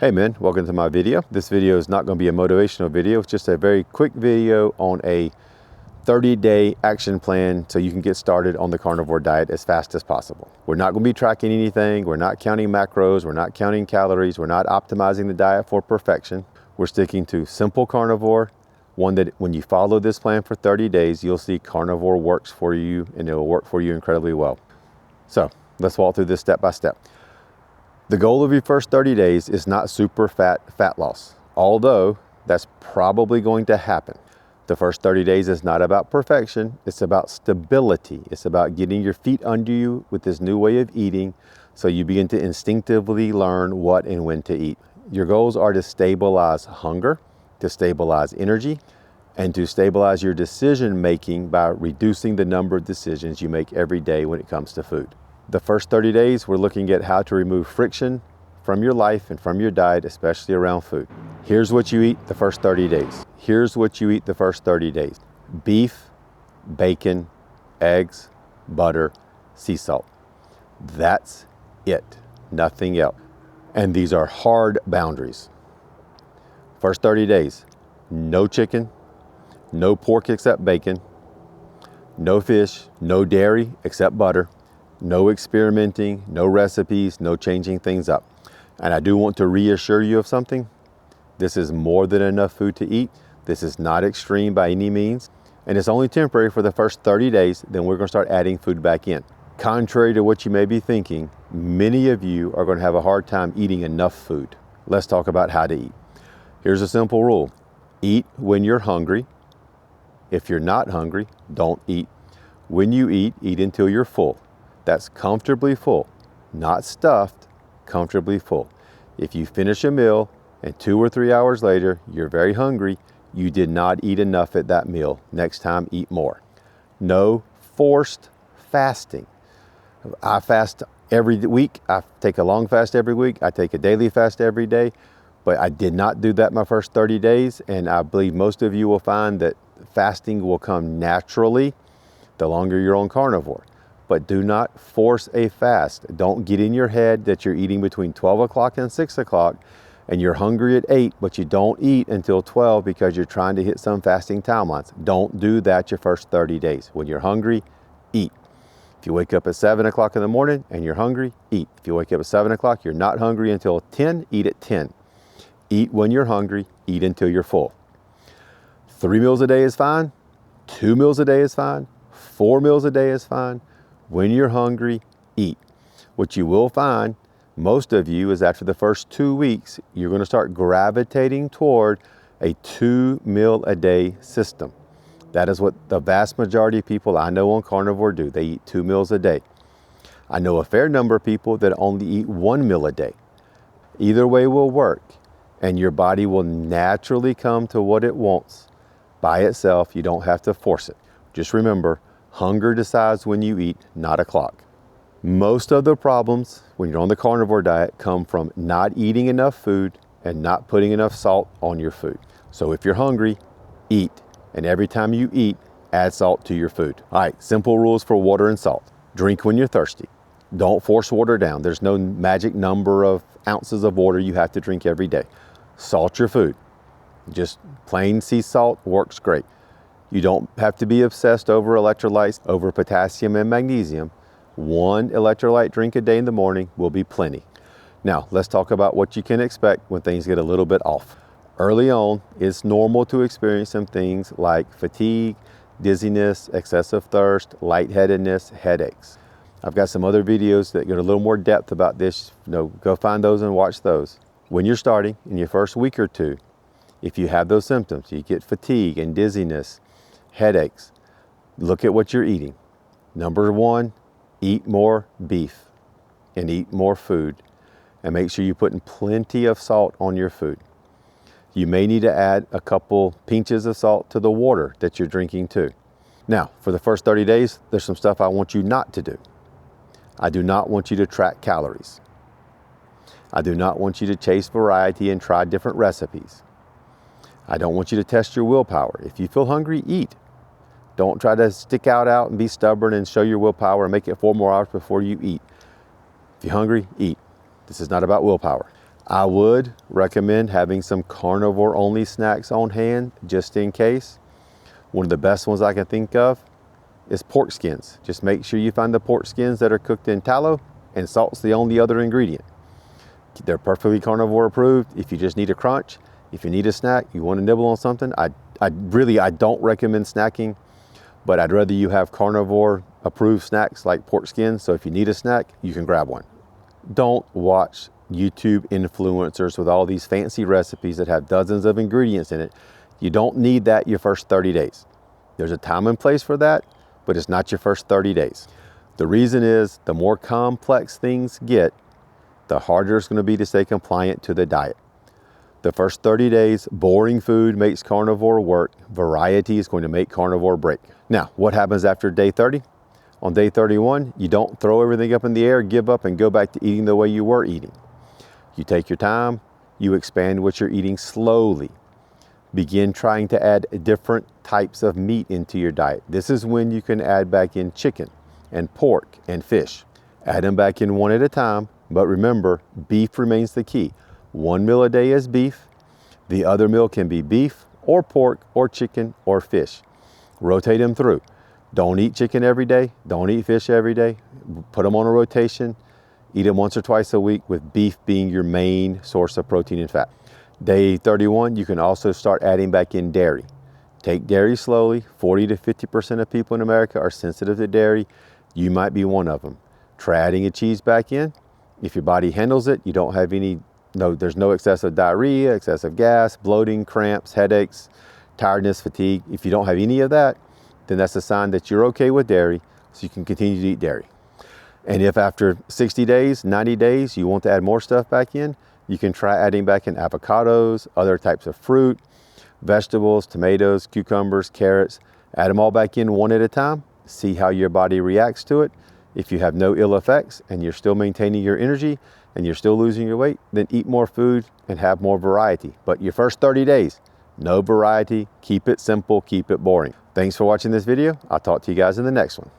Hey man, welcome to my video. This video is not going to be a motivational video. It's just a very quick video on a 30-day action plan so you can get started on the carnivore diet as fast as possible. We're not going to be tracking anything. We're not counting macros. We're not counting calories. We're not optimizing the diet for perfection. We're sticking to simple carnivore, one that when you follow this plan for 30 days, you'll see carnivore works for you and it will work for you incredibly well. So let's walk through this step by step. The goal of your first 30 days is not super fat loss, although that's probably going to happen. The first 30 days is not about perfection, it's about stability. It's about getting your feet under you with this new way of eating so you begin to instinctively learn what and when to eat. Your goals are to stabilize hunger, to stabilize energy, and to stabilize your decision making by reducing the number of decisions you make every day when it comes to food. The first 30 days, we're looking at how to remove friction from your life and from your diet, especially around food. Here's what you eat the first 30 days. Here's what you eat the first 30 days. Beef, bacon, eggs, butter, sea salt. That's it, nothing else. And these are hard boundaries. First 30 days, no chicken, no pork except bacon, no fish, no dairy except butter, no experimenting, no recipes, no changing things up. And I do want to reassure you of something. This is more than enough food to eat. This is not extreme by any means. And it's only temporary for the first 30 days, then we're going to start adding food back in. Contrary to what you may be thinking, many of you are going to have a hard time eating enough food. Let's talk about how to eat. Here's a simple rule. Eat when you're hungry. If you're not hungry, don't eat. When you eat until you're full. That's comfortably full, not stuffed, comfortably full. If you finish a meal and 2 or 3 hours later, you're very hungry, you did not eat enough at that meal. Next time, eat more. No forced fasting. I fast every week. I take a long fast every week. I take a daily fast every day, but I did not do that my first 30 days. And I believe most of you will find that fasting will come naturally the longer you're on carnivore. But do not force a fast. Don't get in your head that you're eating between 12 o'clock and 6 o'clock and you're hungry at 8, but you don't eat until 12 because you're trying to hit some fasting timelines. Don't do that your first 30 days. When you're hungry, eat. If you wake up at 7 o'clock in the morning and you're hungry, eat. If you wake up at 7 o'clock, you're not hungry until 10, eat at 10. Eat when you're hungry, eat until you're full. 3 meals a day is fine. 2 meals a day is fine. 4 meals a day is fine. When you're hungry, eat. What you will find, most of you, is after the first 2 weeks, you're going to start gravitating toward a 2 meal a day system. That is what the vast majority of people I know on carnivore do. They eat 2 meals a day. I know a fair number of people that only eat 1 meal a day. Either way will work, and your body will naturally come to what it wants by itself. You don't have to force it. Just remember, hunger decides when you eat, not a clock. Most of the problems when you're on the carnivore diet come from not eating enough food and not putting enough salt on your food. So if you're hungry, eat. And every time you eat, add salt to your food. All right, simple rules for water and salt. Drink when you're thirsty. Don't force water down. There's no magic number of ounces of water you have to drink every day. Salt your food. Just plain sea salt works great. You don't have to be obsessed over electrolytes, over potassium and magnesium. 1 electrolyte drink a day in the morning will be plenty. Now, let's talk about what you can expect when things get a little bit off. Early on, it's normal to experience some things like fatigue, dizziness, excessive thirst, lightheadedness, headaches. I've got some other videos that get a little more depth about this. Go find those and watch those. When you're starting in your first week or two, if you have those symptoms, you get fatigue and dizziness, headaches, look at what you're eating. Number 1, eat more beef and eat more food, and make sure you're putting plenty of salt on your food. You may need to add a couple pinches of salt to the water that you're drinking too. Now, for the first 30 days, there's some stuff I want you not to do. I do not want you to track calories. I do not want you to chase variety and try different recipes. I don't want you to test your willpower. If you feel hungry, eat. Don't try to stick out and be stubborn and show your willpower and make it 4 more hours before you eat. If you're hungry, eat. This is not about willpower. I would recommend having some carnivore only snacks on hand just in case. One of the best ones I can think of is pork skins. Just make sure you find the pork skins that are cooked in tallow, and salt's the only other ingredient. They're perfectly carnivore approved. If you just need a crunch, if you need a snack, you want to nibble on something, I don't recommend snacking, but I'd rather you have carnivore approved snacks like pork skins. So if you need a snack, you can grab one. Don't watch YouTube influencers with all these fancy recipes that have dozens of ingredients in it. You don't need that your first 30 days. There's a time and place for that, but it's not your first 30 days. The reason is the more complex things get, the harder it's going to be to stay compliant to the diet. The first 30 days, boring food makes carnivore work. Variety is going to make carnivore break. Now, what happens after day 30? On day 31, you don't throw everything up in the air, give up, and go back to eating the way you were eating. You take your time, you expand what you're eating slowly. Begin trying to add different types of meat into your diet. This is when you can add back in chicken and pork and fish. Add them back in one at a time, but remember, beef remains the key. One meal a day is beef. The other meal can be beef or pork or chicken or fish. Rotate them through. Don't eat chicken every day. Don't eat fish every day. Put them on a rotation. Eat them once or twice a week, with beef being your main source of protein and fat. Day 31, you can also start adding back in dairy. Take dairy slowly. 40 to 50% of people in America are sensitive to dairy. You might be one of them. Try adding a cheese back in. If your body handles it, you don't have there's no excessive diarrhea, excessive gas, bloating, cramps, headaches, tiredness, fatigue. If you don't have any of that, then that's a sign that you're okay with dairy, so you can continue to eat dairy. And if after 60 days, 90 days, you want to add more stuff back in, you can try adding back in avocados, other types of fruit, vegetables, tomatoes, cucumbers, carrots. Add them all back in one at a time. See how your body reacts to it. If you have no ill effects and you're still maintaining your energy and you're still losing your weight, then eat more food and have more variety. But your first 30 days, no variety. Keep it simple, keep it boring. Thanks for watching this video. I'll talk to you guys in the next one.